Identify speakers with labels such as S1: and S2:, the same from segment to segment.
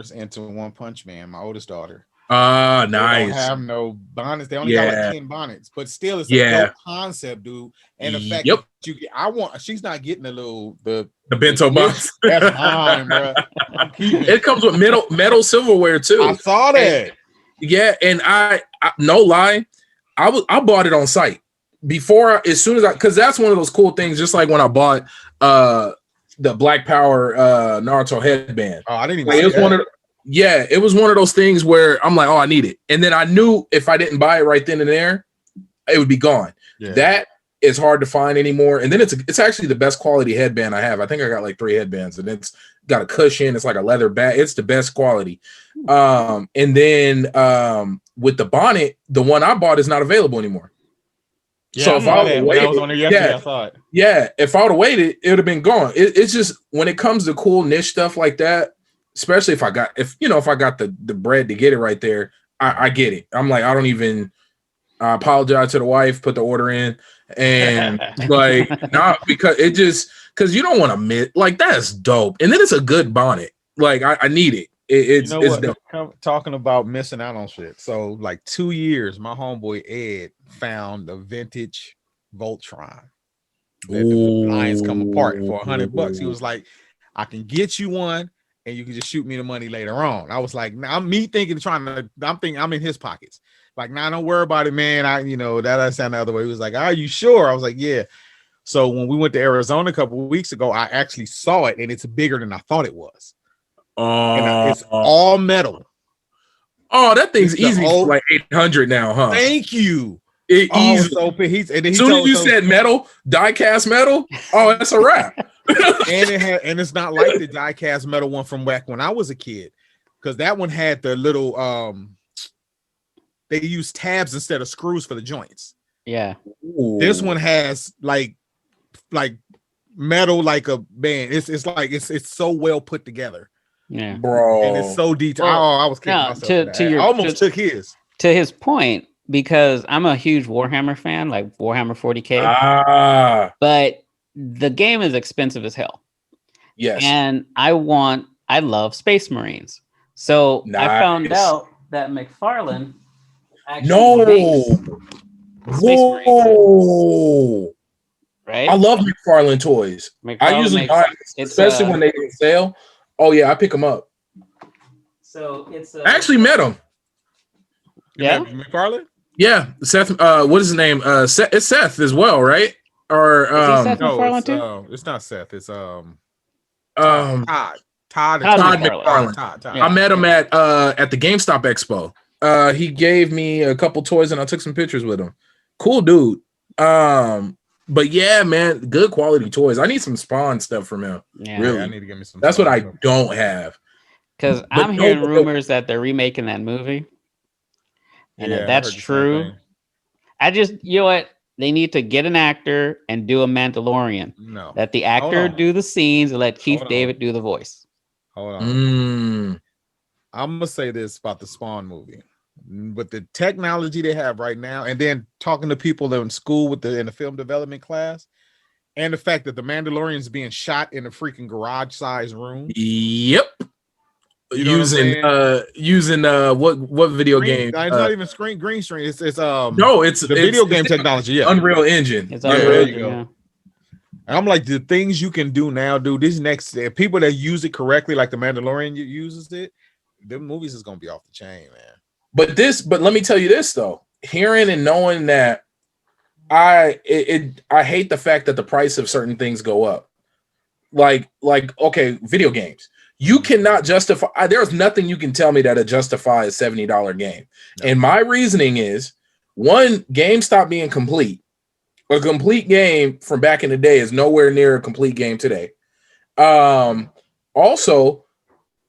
S1: daughters into One Punch Man. My oldest daughter.
S2: Ah,
S1: They don't
S2: nice.
S1: have no bonnets. They only got like 10 bonnets, but still, it's a
S2: Yeah.
S1: dope concept, dude. And the fact
S2: Yep.
S1: that you get, she's not getting
S2: the bento
S1: gift.
S2: box.
S1: That's mine, bro. I'm keeping
S2: It comes with metal silverware too.
S1: I saw that.
S2: Yeah, and I no lie, I bought it on site before, as soon as because that's one of those cool things. Just like when I bought the Black Power Naruto headband.
S1: Oh, I didn't even
S2: like,
S1: see that.
S2: It was one of those things where I'm like, oh, I need it, and then I knew if I didn't buy it right then and there, it would be gone.
S1: Yeah.
S2: That is hard to find anymore, and then it's actually the best quality headband I have. I think I got like 3 headbands, and it's got a cushion. It's like a leather bag. It's the best quality. And then with the bonnet, the one I bought is not available anymore.
S1: Yeah,
S2: so if I would
S1: when I was on there yesterday, I saw it.
S2: Yeah, if I would have waited, it would have been gone. It's just when it comes to cool niche stuff like that, especially if I got the bread to get it right there, I get it. I'm like, I apologize to the wife, put the order in, and like not because you don't want to miss, like, that's dope. And then it's a good bonnet. Like I need it. It's dope.
S1: Talking about missing out on shit. So like 2 years, my homeboy Ed found a vintage Voltron. Let the lines come apart for $100. He was like, I can get you one and you can just shoot me the money later on. I was like, I'm thinking I'm in his pockets. Like, nah, don't worry about it, man. That sound the other way. He was like, are you sure? I was like, yeah. So when we went to Arizona a couple of weeks ago, I actually saw it, and it's bigger than I thought it was. And it's all metal.
S2: Oh, that thing's easy. Like 800 now, huh?
S1: Thank you.
S2: Easy.
S1: So
S2: as soon as you said metal, die-cast metal, oh, that's a wrap.
S1: and it's not like the die-cast metal one from back when I was a kid, because that one had the little they used tabs instead of screws for the joints.
S3: Yeah.
S1: Ooh. This one has like metal, like a band. It's like it's so well put together.
S3: Yeah,
S2: bro.
S1: And it's so detailed. Well, I was kicking myself. I almost took his.
S3: To his point, because I'm a huge Warhammer fan, like Warhammer 40K. But the game is expensive as hell.
S2: Yes.
S3: And I love Space Marines. So I found out that McFarlane actually makes Space Marines. Right?
S2: I love McFarlane toys. I usually buy, especially when they on sale. Oh yeah, I pick them up.
S3: So it's
S2: I actually met him.
S3: Yeah,
S1: McFarlane.
S2: Yeah, Seth. What is his name? It's Seth as well, right? Or
S3: Seth McFarlane too?
S1: It's not Seth. It's
S2: Todd
S3: McFarlane.
S2: Todd. I met him at the GameStop Expo. He gave me a couple toys and I took some pictures with him. Cool dude. But yeah, man, good quality toys. I need some Spawn stuff from him.
S3: Yeah,
S2: really.
S1: I need to get me some.
S2: That's what I don't have.
S3: Because I'm hearing rumors that they're remaking that movie. And if that's true, I just, you know what? They need to get an actor and do a Mandalorian.
S1: No.
S3: Let the actor do the scenes and let Keith David do the voice.
S1: Hold on. I'm going to say this about the Spawn movie. With the technology they have right now, and then talking to people in school in the film development class, and the fact that the Mandalorian is being shot in a freaking garage size room.
S2: Yep.
S1: You know
S2: using what video game?
S1: It's not even green screen. It's
S2: the
S1: video game technology. Yeah,
S2: Unreal Engine.
S3: It's Unreal Engine.
S1: Yeah. And I'm like, the things you can do now, dude. These next people that use it correctly, like the Mandalorian uses it, them movies is gonna be off the chain, man.
S2: But let me tell you this though, hearing and knowing that I hate the fact that the price of certain things go up. Like okay, video games. You cannot justify. There's nothing you can tell me that'll justify a $70 game. No. And my reasoning is, one, games stop being complete. A complete game from back in the day is nowhere near a complete game today. Also,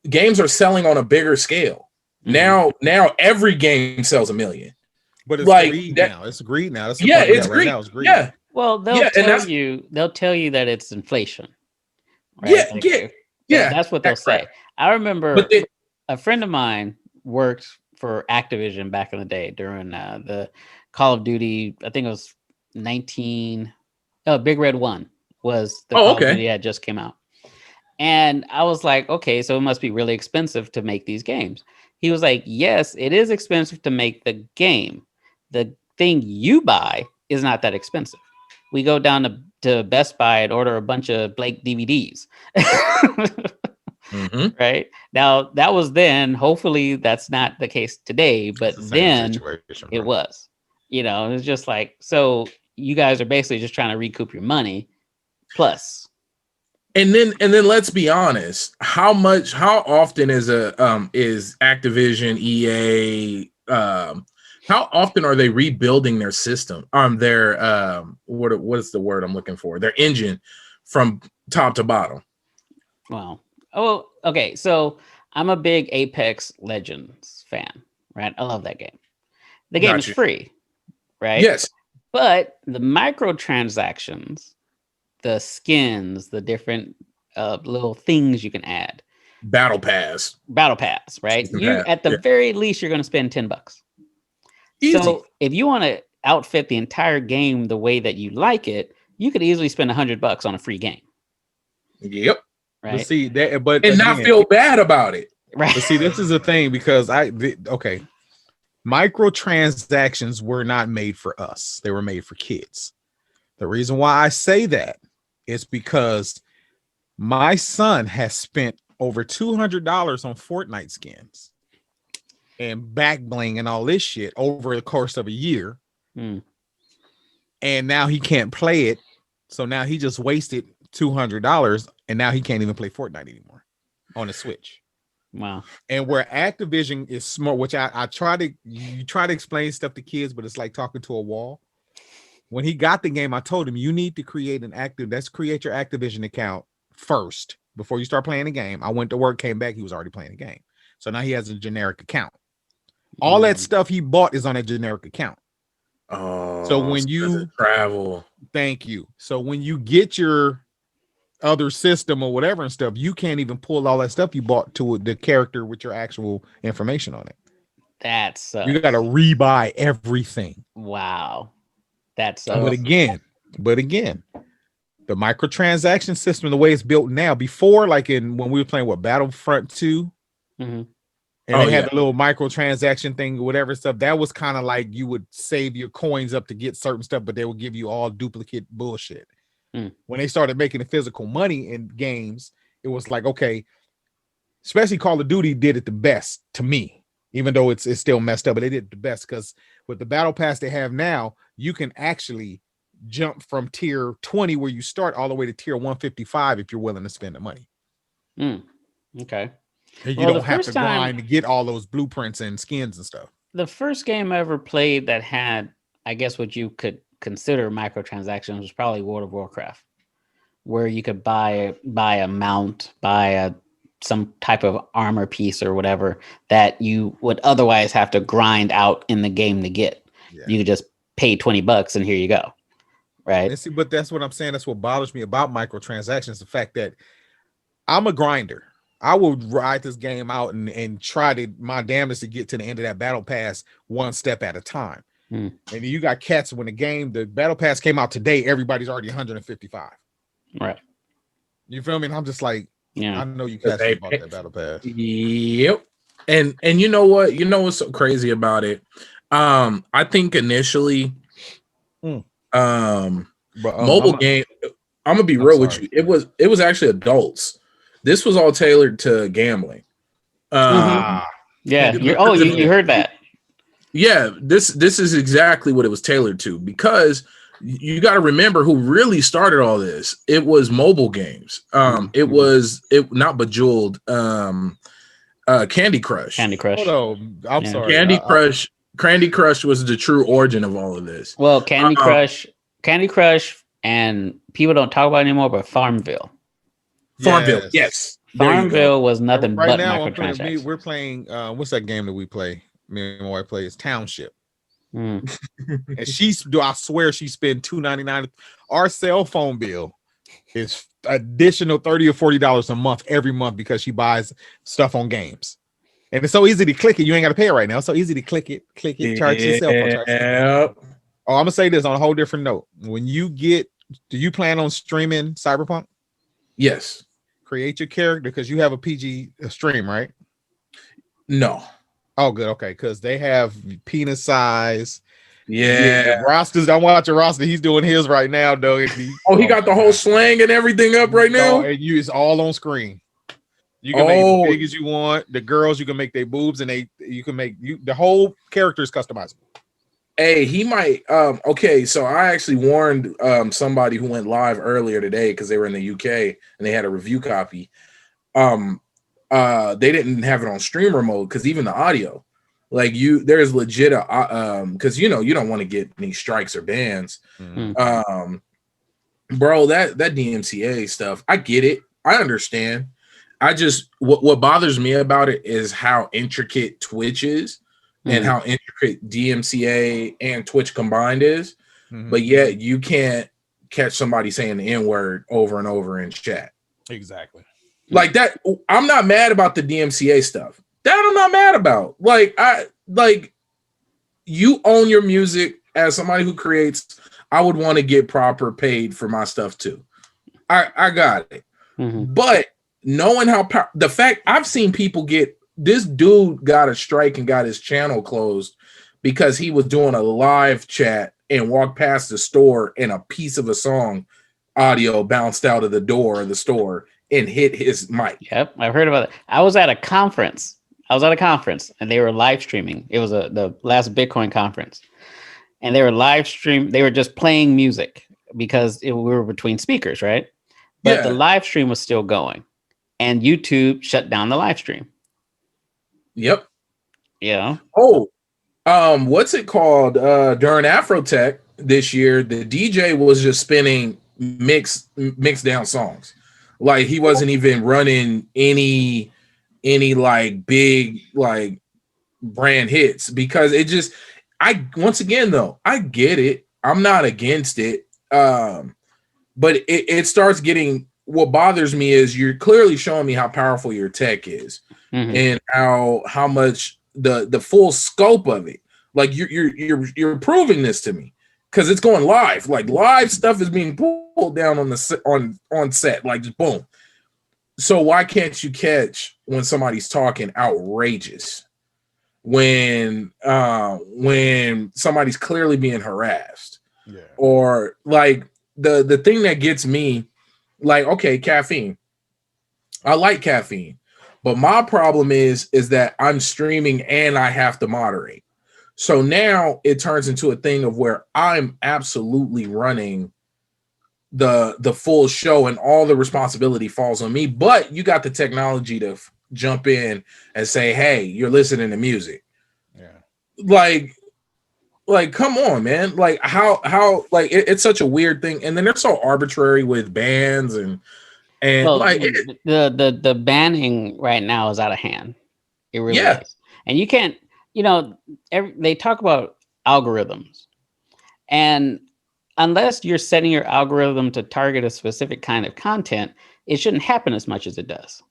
S2: games are selling on a bigger scale. Mm-hmm. Now every game sells 1 million.
S1: But it's like greed now. It's greed now. That's
S2: it's greed. Right now. It's greed. Yeah.
S3: Well, they'll tell you that it's inflation. Right?
S2: Yeah.
S3: That's what they'll say. I remember a friend of mine worked for Activision back in the day during the Call of Duty. I think it was Big Red 1 was the Call of Duty that just came out. And I was like, okay, so it must be really expensive to make these games. He was like, yes, it is expensive to make the game. The thing you buy is not that expensive. We go down to Best Buy and order a bunch of Blake DVDs. Right now, that was then. Hopefully, that's not the case today, but then it was. You know, it was just like, so you guys are basically just trying to recoup your money plus.
S2: And then let's be honest, how often is Activision, EA, how often are they rebuilding their system, their what is the word I'm looking for, their engine from top to bottom?
S3: Wow. Oh, okay. So I'm a big Apex Legends fan, right? I love that game. The game is free, right?
S2: Yes.
S3: But the microtransactions, the skins, the different little things you can add.
S2: Battle Pass,
S3: right? At the very least, you're going to spend $10.
S2: Easy.
S3: So if you want to outfit the entire game the way that you like it, you could easily spend $100 on a free game.
S2: Yep.
S1: Right. But see that, and
S2: again, not feel bad about it.
S1: Right. But see, this is the thing, because microtransactions were not made for us. They were made for kids. The reason why I say that is because my son has spent over $200 on Fortnite skins and back bling and all this shit over the course of a year. And now he can't play it. So now he just wasted $200 and now he can't even play Fortnite anymore on the Switch.
S3: Wow.
S1: And where Activision is smart, which I try to explain stuff to kids, but it's like talking to a wall. When he got the game, I told him, you need to create let's create your Activision account first before you start playing the game. I went to work, came back, he was already playing the game. So now he has a generic account. All that stuff he bought is on a generic account.
S2: Oh,
S1: so when you
S2: travel,
S1: thank you. So when you get your other system or whatever and stuff, you can't even pull all that stuff you bought to the character with your actual information on it.
S3: That's
S1: you got to rebuy everything.
S3: Wow. That's
S1: but again, the microtransaction system, the way it's built now, before, like when we were playing Battlefront 2, and they had the little microtransaction thing, whatever stuff, that was kind of like you would save your coins up to get certain stuff, but they would give you all duplicate bullshit. When they started making the physical money in games, it was like, okay, especially Call of Duty did it the best to me, even though it's still messed up, but they did it the best, because with the battle pass they have now, you can actually jump from tier 20 where you start all the way to tier 155 if you're willing to spend the money.
S3: Okay.
S1: And you don't have to grind to get all those blueprints and skins and stuff.
S3: The first game I ever played that had, I guess, what you could consider microtransactions was probably World of Warcraft, where you could buy a mount, some type of armor piece or whatever that you would otherwise have to grind out in the game to get. You could just pay $20 and here you go. Right.
S1: And see, but that's what I'm saying. That's what bothers me about microtransactions. The fact that I'm a grinder. I will ride this game out and try my damnedest to get to the end of that battle pass one step at a time. And you got cats when the battle pass came out today, everybody's already 155.
S3: Right.
S1: You feel me? And I'm just like, I know you cats about that battle pass.
S2: Yep. And you know what? You know what's so crazy about it? I think initially, mobile game. I'm gonna be real with you. It was actually adults. This was all tailored to gambling.
S3: Yeah. You heard that.
S2: Yeah, this is exactly what it was tailored to, because you got to remember who really started all this. It was mobile games. It was not Bejeweled. Candy Crush.
S1: Oh, I'm sorry.
S2: Candy Crush was the true origin of all of this.
S3: Well, Candy Crush, and people don't talk about it anymore, but Farmville.
S2: Yes.
S3: Farmville was nothing
S1: right
S3: but
S1: now.
S3: microtransactions.
S1: We're playing. What's that game that we play? Me and my wife play. It's Township. And I swear she spent $2.99. Our cell phone bill is additional $30 or $40 a month every month because she buys stuff on games. And it's so easy to click it. You ain't got to pay it right now. It's so easy to click it, charge your cell phone. Oh, I'm gonna say this on a whole different note. Do you plan on streaming Cyberpunk?
S2: Yes.
S1: create your character because you have a PG stream, right?
S2: No.
S1: Oh, good. Okay, because they have penis size.
S2: Yeah.
S1: Rosters. I'm watching roster. He's doing his right now, though.
S2: He got the whole slang and everything up right now.
S1: And it's all on screen. You can make it as big as you want. The girls, you can make their boobs, and you can make the whole character is customizable.
S2: Hey, he might. Okay, so I actually warned somebody who went live earlier today because they were in the UK and they had a review copy. They didn't have it on streamer mode because even the audio, like there's legit because you don't want to get any strikes or bans.
S3: Mm-hmm.
S2: Bro, that DMCA stuff, I get it, I understand. I just what bothers me about it is how intricate Twitch is and how intricate DMCA and Twitch combined is. But yet you can't catch somebody saying the N-word over and over in chat.
S1: Exactly.
S2: Like that. I'm not mad about the DMCA stuff. That I'm not mad about. You own your music as somebody who creates. I would want to get proper paid for my stuff too. I got it. But knowing how the fact I've seen people get, this dude got a strike and got his channel closed because he was doing a live chat and walked past the store and a piece of a song audio bounced out of the door of the store and hit his mic.
S3: Yep, I've heard about it. I was at a conference and they were live streaming. It was the last Bitcoin conference, and they were live stream. They were just playing music because we were between speakers, right? But the live stream was still going, and YouTube shut down the live stream.
S2: Yep.
S3: Yeah.
S2: Oh, what's it called? During Afrotech this year, the DJ was just spinning mixed down songs. Like he wasn't even running any like big like brand hits because it just once again though, I get it. I'm not against it. But it starts getting, what bothers me is you're clearly showing me how powerful your tech is and how much the full scope of it. Like you're proving this to me because it's going live. Like live stuff is being pulled down on on set, like just boom. So why can't you catch when somebody's talking outrageous? When somebody's clearly being harassed, or like the thing that gets me, like, okay, caffeine. I like caffeine, but my problem is that I'm streaming and I have to moderate. So now it turns into a thing of where I'm absolutely running the full show and all the responsibility falls on me. But you got the technology to jump in and say, hey, you're listening to music. Yeah. Like, come on, man. Like how like it's such a weird thing. And then they're so arbitrary with bans and well, like
S3: the banning right now is out of hand. It really is. And you can't, they talk about algorithms, and unless you're setting your algorithm to target a specific kind of content, it shouldn't happen as much as it does.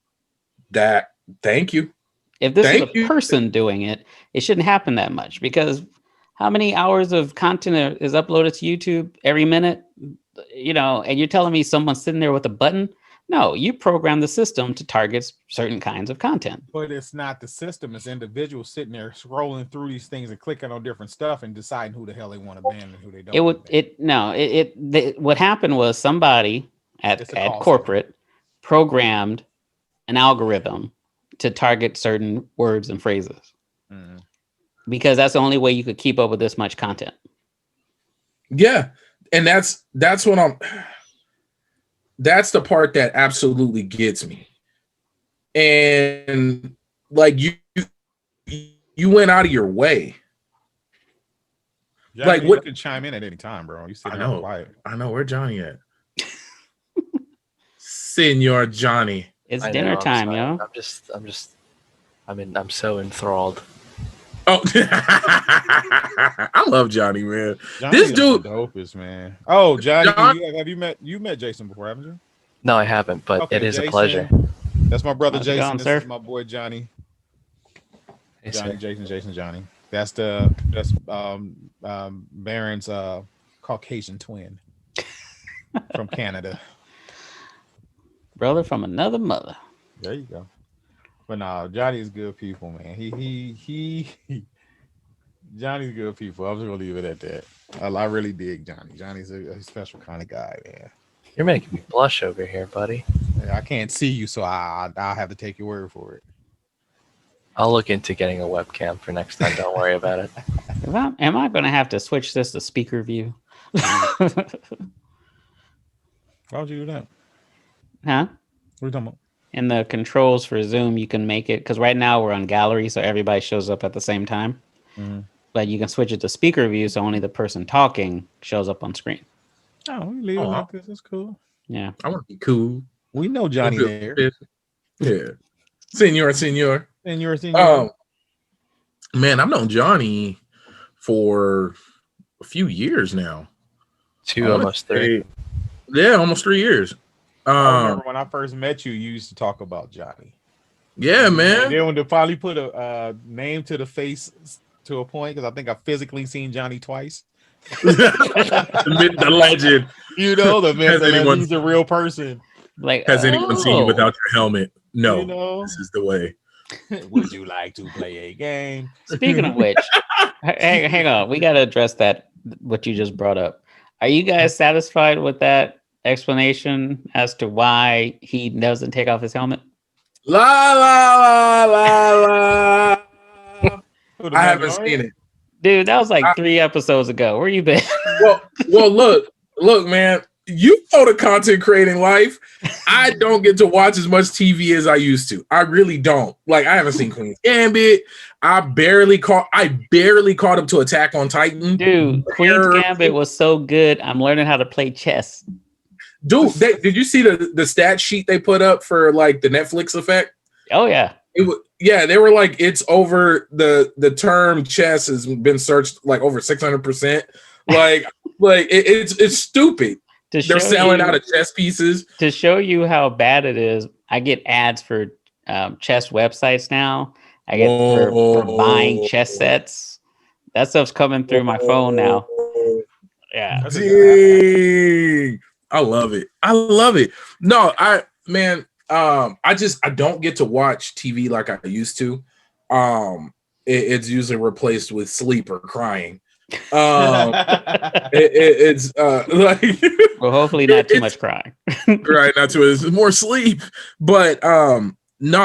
S2: Thank you.
S3: If this is a person doing it, it shouldn't happen that much, because how many hours of content is uploaded to YouTube every minute? And you're telling me someone's sitting there with a button? No, you program the system to target certain kinds of content.
S1: But it's not the system; it's individuals sitting there scrolling through these things and clicking on different stuff and deciding who the hell they want to ban and who they don't.
S3: What happened was somebody at corporate programmed an algorithm to target certain words and phrases, because that's the only way you could keep up with this much content.
S2: Yeah, and that's what that's the part that absolutely gets me. And like you went out of your way.
S1: Johnny, like what? You can chime in at any time, bro. You sitting there quiet.
S2: I know. Where Johnny at? Senor Johnny.
S3: It's dinner time, yo.
S4: I'm so enthralled.
S2: Oh, I love Johnny, man.
S1: Johnny
S2: this dude,
S1: the dopest, man. Oh, Johnny, have you met Jason before, haven't you?
S4: No, I haven't, but it is Jason, a pleasure.
S1: That's my brother Jason. This is my boy Johnny.
S4: Hey,
S1: Jason, Johnny. That's Baron's Caucasian twin from Canada.
S3: Brother from another mother.
S1: There you go. But no, Johnny's good people, man. Johnny's good people. I'm just gonna leave it at that. I really dig Johnny. Johnny's a special kind of guy, man.
S4: You're making me blush over here, buddy.
S1: I can't see you, so I'll have to take your word for it.
S4: I'll look into getting a webcam for next time. Don't worry about it.
S3: Am I going to have to switch this to speaker view?
S1: Why would you do that?
S3: Huh?
S1: What are you talking about?
S3: In the controls for Zoom, you can make it, because right now we're on gallery, so everybody shows up at the same time.
S1: Mm-hmm.
S3: But you can switch it to speaker view, so only the person talking shows up on screen.
S1: Oh, we leave it like this. That's cool.
S3: Yeah.
S2: I want to be cool.
S1: We know Johnny there.
S2: Yeah. Senor.
S1: Senor.
S2: Man, I've known Johnny for a few years now.
S4: Almost 3.
S2: Yeah, almost 3 years.
S1: I remember when I first met you, you used to talk about Johnny.
S2: Yeah, man.
S1: And then when they finally put a name to the face to a point, because I think I physically seen Johnny twice.
S2: The legend.
S1: You know, the man, he's a real person.
S3: Like,
S2: has anyone seen you without your helmet? No.
S1: You know?
S2: This is the way.
S1: Would you like to play a game?
S3: Speaking of which, hang on. We got to address that, what you just brought up. Are you guys satisfied with that explanation as to why he doesn't take off his helmet?
S2: La la la la la. I haven't seen it.
S3: Dude, that was like 3 episodes ago. Where you been?
S2: Well, look, man. You know the content creating life. I don't get to watch as much TV as I used to. I really don't. Like, I haven't seen Queen's Gambit. I barely caught up to Attack on Titan.
S3: Dude, Queen's Gambit was so good. I'm learning how to play chess.
S2: Dude, did you see the stat sheet they put up for like the Netflix effect?
S3: Oh yeah.
S2: They were like, it's over the term chess has been searched like over 600%. Like it's stupid. They're selling out of chess pieces.
S3: To show you how bad it is, I get ads for chess websites now. I get for buying chess sets. That stuff's coming through my phone now. Yeah.
S2: Dang. I love it. No, I don't get to watch TV like I used to. It's usually replaced with sleep or crying. It's like,
S3: well, hopefully not too much crying.
S2: Right, not too much, more sleep. But no,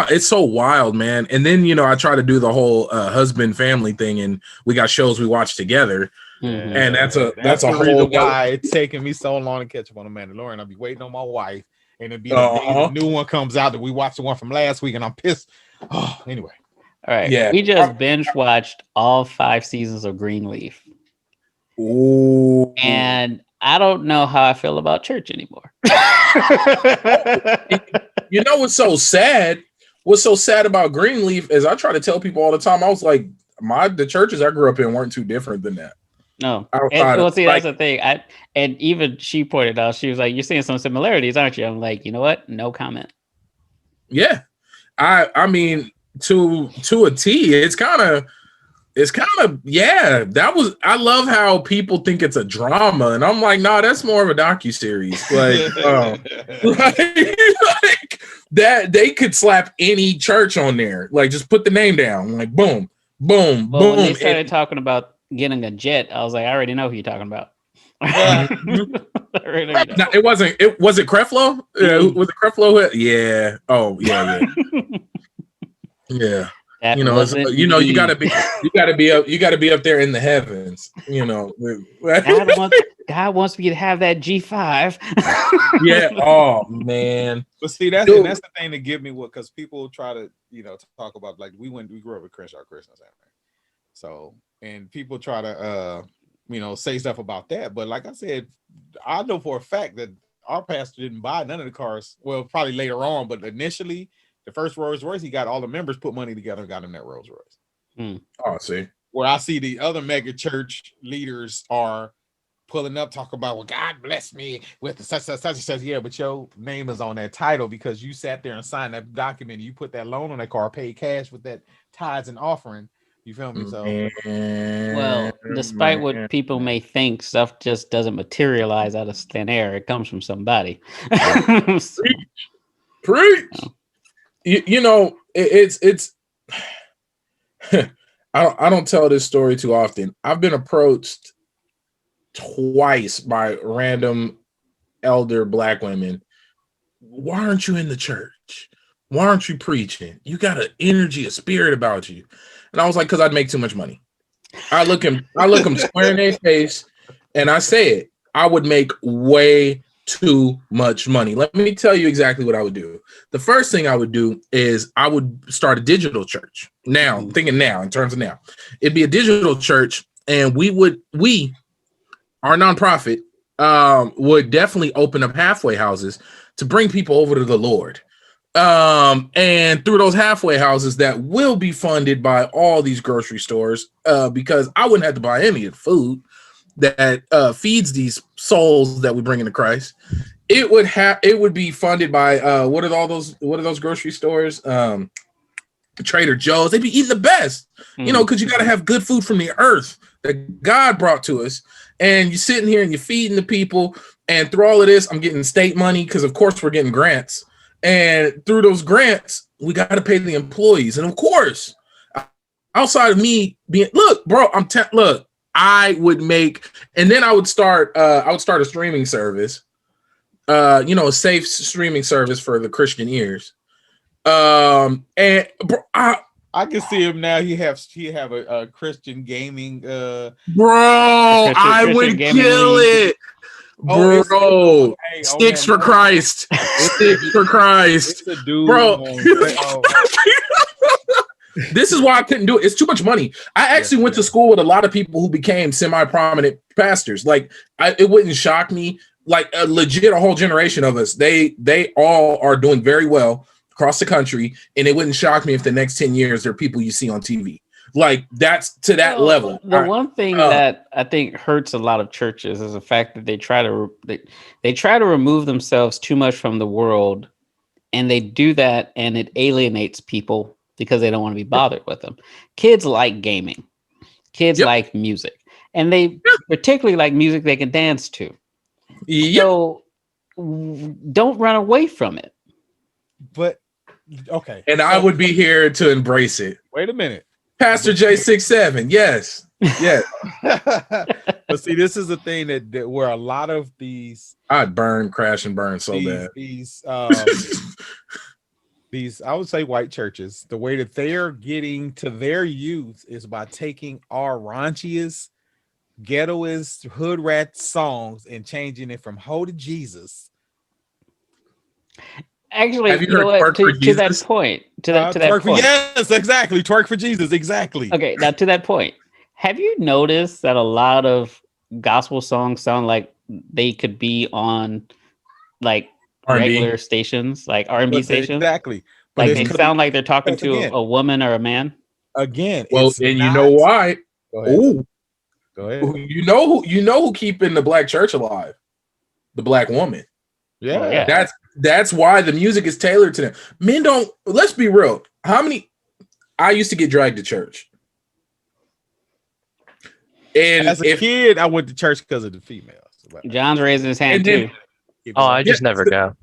S2: it's so wild, man. And then I try to do the whole husband family thing, and we got shows we watch together. Mm-hmm. And that's a whole
S1: why it's taking me so long to catch up on the Mandalorian. I'll be waiting on my wife, and it'll be the new one comes out that we watched the one from last week, and I'm pissed. Oh, anyway.
S3: All right. Yeah. We just binge watched all 5 seasons of Greenleaf.
S2: Ooh.
S3: And I don't know how I feel about church anymore.
S2: You know what's so sad? What's so sad about Greenleaf is I try to tell people all the time. I was like, the churches I grew up in weren't too different than that.
S3: No. That's the thing. And even she pointed out, she was like, "You're seeing some similarities, aren't you?" I'm like, you know what? No comment.
S2: Yeah. I mean, to a T, it's kind of I love how people think it's a drama, and I'm like, nah, that's more of a docuseries. Like that they could slap any church on there, like just put the name down, like boom, boom, boom.
S3: When they started talking about getting a jet, I was like, I already know who you're talking about.
S2: No, it wasn't. Was it Creflo? Was it Creflo? Yeah. Oh, yeah. Yeah. You gotta be up there in the heavens.
S3: God wants me to have that G5.
S2: Yeah. Oh man.
S1: But see, that's the thing that give me because people try to talk about, like, we grew up with Crenshaw Christmas, so, and people try to say stuff about that. But like I said, I know for a fact that our pastor didn't buy none of the cars. Well, probably later on, but initially, the first Rolls Royce, he got all the members put money together and got him that Rolls Royce.
S2: Oh, see.
S1: Where I see the other mega church leaders are pulling up, talking about, well, God bless me with the such. He says, yeah, but your name is on that title because you sat there and signed that document. And you put that loan on that car, paid cash with that tithes and offering. You feel me? So,
S3: well, despite what people may think, stuff just doesn't materialize out of thin air. It comes from somebody.
S2: Preach. You know, it's I don't tell this story too often. I've been approached twice by random elder black women. Why aren't you in the church? Why aren't you preaching? You got an energy, a spirit about you. And I was like, because I'd make too much money. I look them square in their face, and I say it. I would make way too much money. Let me tell you exactly what I would do. The first thing I would do is I would start a digital church. Now, thinking now, in terms of now, it'd be a digital church, and our nonprofit, would definitely open up halfway houses to bring people over to the Lord. And through those halfway houses that will be funded by all these grocery stores, because I wouldn't have to buy any of the food that feeds these souls that we bring into Christ. It would be funded by what are those grocery stores? Trader Joe's. They'd be eating the best, you know, because you got to have good food from the earth that God brought to us. And you're sitting here and you're feeding the people. And through all of this, I'm getting state money because, of course, we're getting grants. And through those grants, we got to pay the employees. And of course, outside of me being, look, bro, I would make, and then I would start a streaming service, a safe streaming service for the Christian ears. And bro,
S1: I can see him now. He have a Christian gaming.
S2: Bro, I would kill it. Bro, sticks for Christ. Sticks for Christ.
S1: It's a dude,
S2: bro. This is why I couldn't do it. It's too much money. I actually went to school with a lot of people who became semi-prominent pastors. Like, it wouldn't shock me. Like, legit, a whole generation of us. They all are doing very well across the country, and it wouldn't shock me if the next 10 years there are people you see on TV. Like, that's to that level.
S3: The one thing that I think hurts a lot of churches is the fact that they try to remove themselves too much from the world, and they do that, and it alienates people because they don't want to be bothered with them. Kids like gaming. Kids like music, and they particularly like music they can dance to. So don't run away from it.
S1: But okay,
S2: and I would be here to embrace it.
S1: Wait a minute.
S2: Pastor J67, yes.
S1: But see, this is the thing that where a lot of these
S2: I'd crash and burn so bad.
S1: These I would say white churches, the way that they are getting to their youth is by taking our raunchiest, ghettoist, hood rat songs and changing it from "Ho to Jesus."
S3: Actually, you know what? To that point, to that point.
S1: Yes, exactly. Twerk for Jesus. Exactly.
S3: Okay, now to that point, have you noticed that a lot of gospel songs sound like they could be on like R&B. Regular stations, like R&B stations?
S1: Exactly.
S3: But like they sound like they're talking to a woman or a man.
S1: Again,
S2: well, and you know why?
S1: Go ahead. Go ahead.
S2: You know who keeping the black church alive? The black woman.
S1: Yeah.
S2: That's why the music is tailored to them. Men don't, let's be real. I used to get dragged to church. And
S1: as a kid, I went to church because of the females.
S3: John's raising his hand too.
S4: I just never go.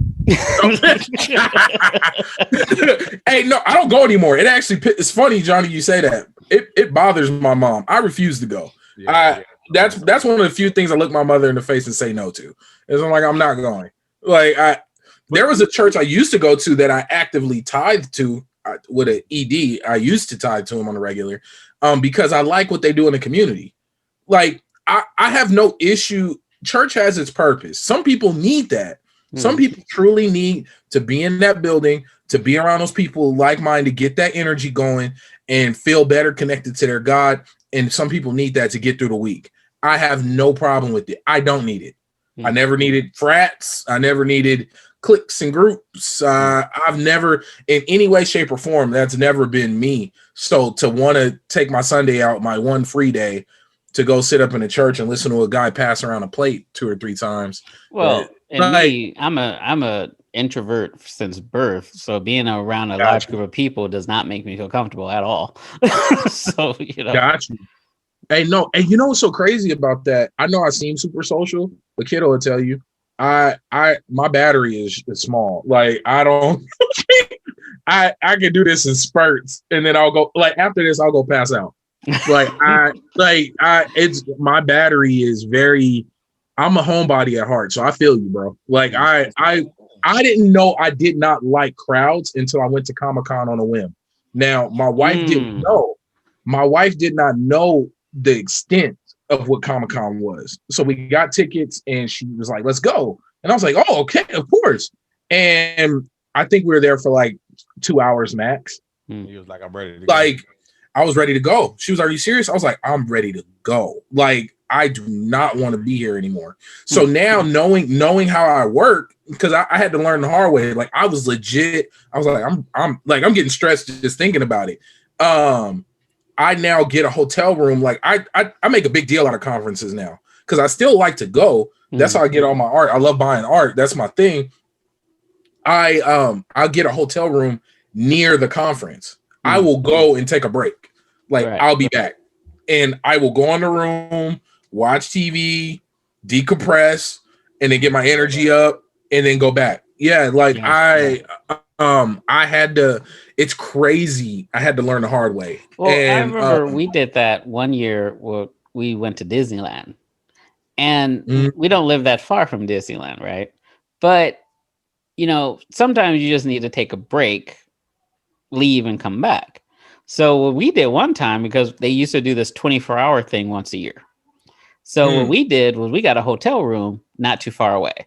S2: Hey, no, I don't go anymore. It actually, it's funny, Johnny, you say that. It bothers my mom. I refuse to go. That's one of the few things I look my mother in the face and say no to. Is I'm like, I'm not going. Like, there was a church I used to go to that I actively tithed to with an ED. I used to tithe to him on the regular because I like what they do in the community. Like, I have no issue. Church has its purpose. Some people need that. Some people truly need to be in that building, to be around those people like-minded, get that energy going and feel better connected to their God. And some people need that to get through the week. I have no problem with it. I don't need it. I never needed frats. I never needed cliques and groups. I've never, in any way, shape, or form, that's never been me. So to want to take my Sunday out, my one free day, to go sit up in a church and listen to a guy pass around a plate 2 or 3 times.
S3: Well, me, I'm a introvert since birth, so being around a large group of people does not make me feel comfortable at all. So
S2: Got you. Hey, no, and you know what's so crazy about that? I know I seem super social, but kiddo will tell you, my battery is small. Like I don't I can do this in spurts and then I'll go like after this I'll go pass out. Like it's my battery is very I'm a homebody at heart, so I feel you, bro. Like I didn't know I did not like crowds until I went to Comic-Con on a whim. Now, my wife didn't know. My wife did not know the extent of what Comic-Con was. So we got tickets and she was like, let's go. And I was like, oh, okay, of course. And I think we were there for like 2 hours max.
S1: He was like, I'm ready to
S2: go. Like, I was ready to go. She was, are you serious? I was like, I'm ready to go. Like, I do not want to be here anymore. So now knowing how I work, because I had to learn the hard way. Like I was legit. I was like, I'm getting stressed just thinking about it. I now get a hotel room. Like I make a big deal out of conferences now because I still like to go. That's how I get all my art. I love buying art. That's my thing. I'll get a hotel room near the conference. I will go and take a break. Like I'll be back. And I will go in the room, watch TV, decompress, and then get my energy up and then go back. Yeah, like I had to, it's crazy. I had to learn the hard way.
S3: Well, and, I remember we did that one year where we went to Disneyland. And we don't live that far from Disneyland, right? But, you know, sometimes you just need to take a break, leave, and come back. So what we did one time, because they used to do this 24-hour thing once a year. So what we did was we got a hotel room not too far away.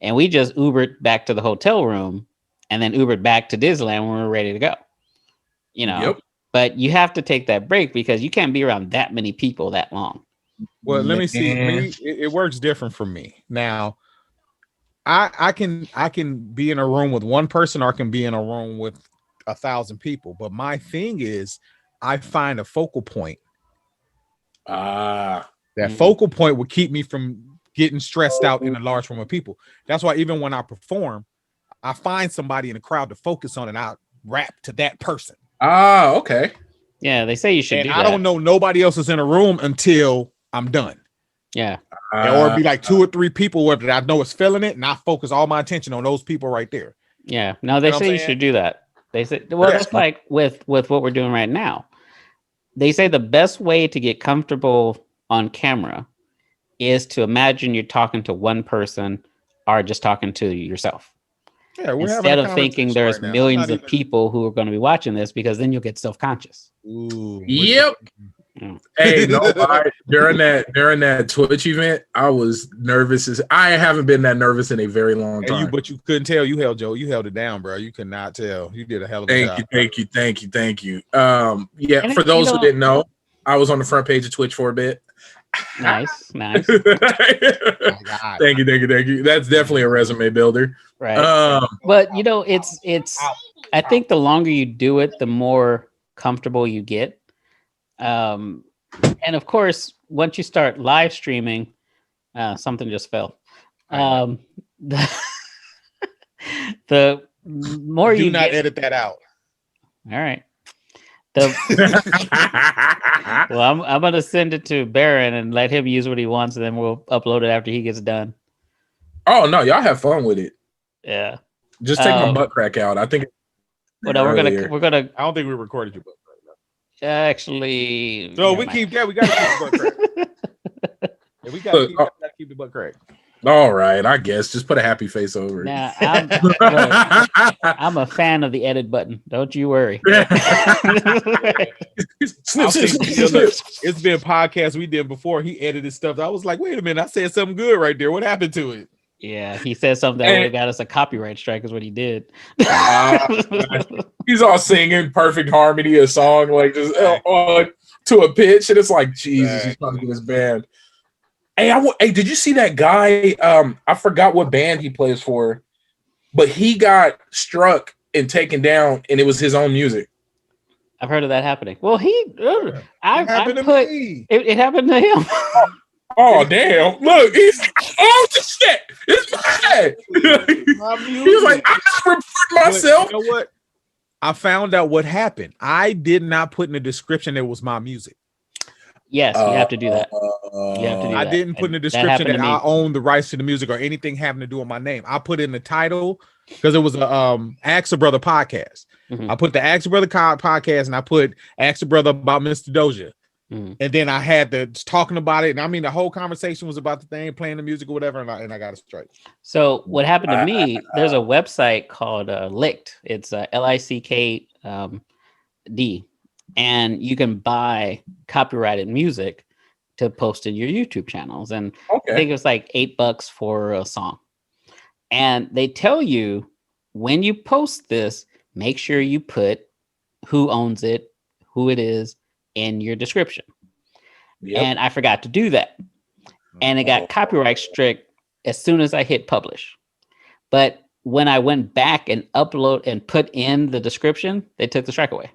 S3: And we just Ubered back to the hotel room and then Ubered back to Disneyland when we were ready to go. You know, but you have to take that break because you can't be around that many people that long.
S1: Well, let me see. It works different for me. Now, I can be in a room with one person or I can be in a room with 1,000 people. But my thing is I find a focal point. That focal point would keep me from getting stressed out in a large room of people. That's why even when I perform, I find somebody in the crowd to focus on and I rap to that person.
S2: Okay.
S3: Yeah, they say you should do that.
S1: I don't know nobody else is in a room until I'm done.
S3: Yeah.
S1: Or it'd be like 2 or 3 people where I know is feeling it and I focus all my attention on those people right there.
S3: Yeah. No, they say you should do that. They say, well, that's like with what we're doing right now. They say the best way to get comfortable on camera is to imagine you're talking to one person or just talking to yourself.
S1: Yeah,
S3: instead of thinking there's millions of people who are going to be watching this, because then you'll get self-conscious.
S2: Yep. Hey, no, during that Twitch event, I was nervous. I haven't been that nervous in a very long time.
S1: But you couldn't tell. You held it down, bro. You could not tell. You did a hell of a job.
S2: Thank you. Yeah, for those who didn't know, I was on the front page of Twitch for a bit.
S3: Nice.
S2: Thank you. That's definitely a resume builder.
S3: Right. But you know, it's I think the longer you do it, the more comfortable you get. And of course, once you start live streaming, something just fell. The more you
S1: do not edit that out.
S3: All right. Well, I'm gonna send it to Baron and let him use what he wants, and then we'll upload it after he gets done.
S2: Oh no, y'all have fun with it.
S3: Yeah.
S2: Just take my butt crack out. I think.
S3: Well, no, we're gonna.
S1: I don't think we recorded your butt crack.
S3: Actually,
S1: so we keep that. We gotta keep the butt crack. Yeah, we gotta keep the butt crack.
S2: All right, I guess just put a happy face over it.
S3: Now, I'm a fan of the edit button. Don't you worry.
S1: It's been podcasts we did before he edited stuff. I was like, wait a minute, I said something good right there. What happened to it?
S3: Yeah, he said something that would have got us a copyright strike is what he did.
S2: He's all singing perfect harmony, a song like just to a pitch, and it's like, Jesus, he's trying to get his band. Hey, did you see that guy? I forgot what band he plays for, but he got struck and taken down, and it was his own music.
S3: I've heard of that happening. Well, it happened to him.
S2: Oh damn! Look, shit! It's bad. He's like, I'm not reporting myself.
S1: You know what? I found out what happened. I did not put in the description it was my music.
S3: Yes, you have to do that. You have to do
S1: I
S3: that.
S1: didn't put in the
S3: And that
S1: description
S3: happened
S1: that
S3: to me.
S1: I own the rights to the music or anything having to do with my name. I put in the title because it was a Ask a Brother podcast.
S3: Mhm.
S1: I put the Ask a Brother podcast and I put Ask a Brother about Mr. Doja.
S3: Mhm.
S1: And then I had the talking about it. And I mean, the whole conversation was about the thing, playing the music or whatever. And I got it straight.
S3: So what happened to me? There's a website called Licked. It's LICK D, and you can buy copyrighted music to post in your YouTube channels. And I
S2: Okay.
S3: think it was like $8 for a song. And they tell you when you post this, make sure you put who owns it, who it is in your description.
S2: Yep.
S3: And I forgot to do that. And it got copyright strict as soon as I hit publish. But when I went back and upload and put in the description, they took the strike away.